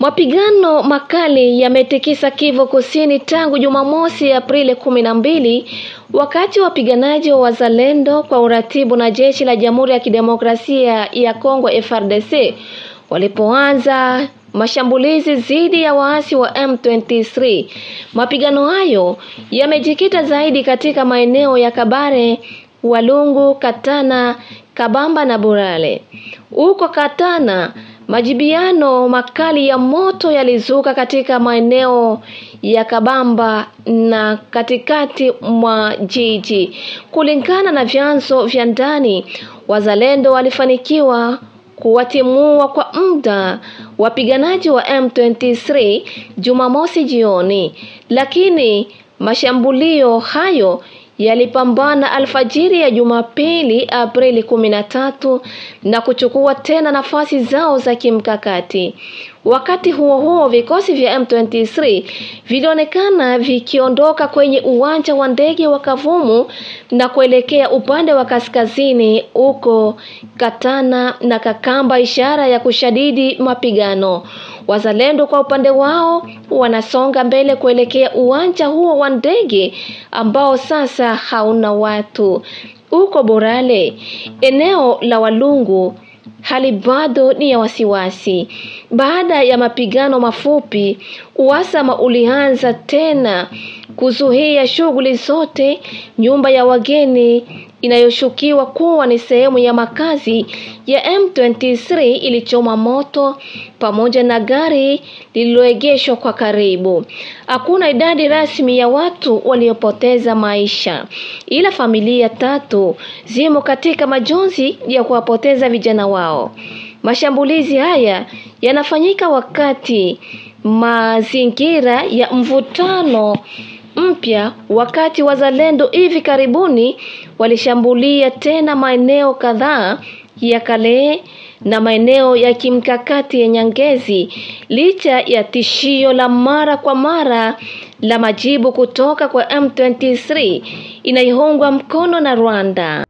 Mapigano makali yametikisa Kivu Kusini tangu Jumamosi Aprili 12 wakati wapiganaji wa Wazalendo kwa uratibu na jeshi la Jamhuri ya Kidemokrasia ya Kongo FARDC walipoanza mashambulizi dhidi ya waasi wa M23. Mapigano hayo yamejikita zaidi katika maeneo ya Kabare, Walungu, Katana, Kabamba na Burale. Huko Katana, majibiano makali ya moto yalizuka katika maeneo ya Kabamba na katikati mwa jiji. Kulingana na vyanzo vya ndani, Wazalendo walifanikiwa kuwatimua kwa muda wapiganaji wa M23 Jumamosi jioni, lakini mashambulio hayo yalipambana alfajiri ya Jumapili Aprili 13 na kuchukua tena nafasi zao za kimkakati. Wakati huo huo, vikosi vya M23 vilionekana vikiondoka kwenye uwanja wa ndege wa Kavumu na kuelekea upande wa kaskazini huko Katana na Kakamba, ishara ya kushadidi mapigano. Wazalendo kwa upande wao wanasonga mbele kuelekea uwanja huo wa ndege ambao sasa hauna watu. Huko Burale, eneo la Walungu, hali bado ni ya wasiwasi. Baada ya mapigano mafupi, uhasama ulianza tena kuzuia shughuli zote. Nyumba ya wageni inayoshukiwa kuwa ni sehemu ya makazi ya M23 ilichoma moto pamoja na gari lililoegeshwa kwa karibu. Hakuna idadi rasmi ya watu waliopoteza maisha, ila familia 3 zimo katika majonzi ya kuwapoteza vijana wao. Mashambulizi haya yanafanyika wakati mazingira ya mvutano mpya, wakati Wazalendo hivi karibuni walishambulia tena maeneo kadhaa ya Kale na maeneo ya kimkakati ya Nyangezi, licha ya tishio la mara kwa mara la majibu kutoka kwa M23 inayoungwa mkono na Rwanda.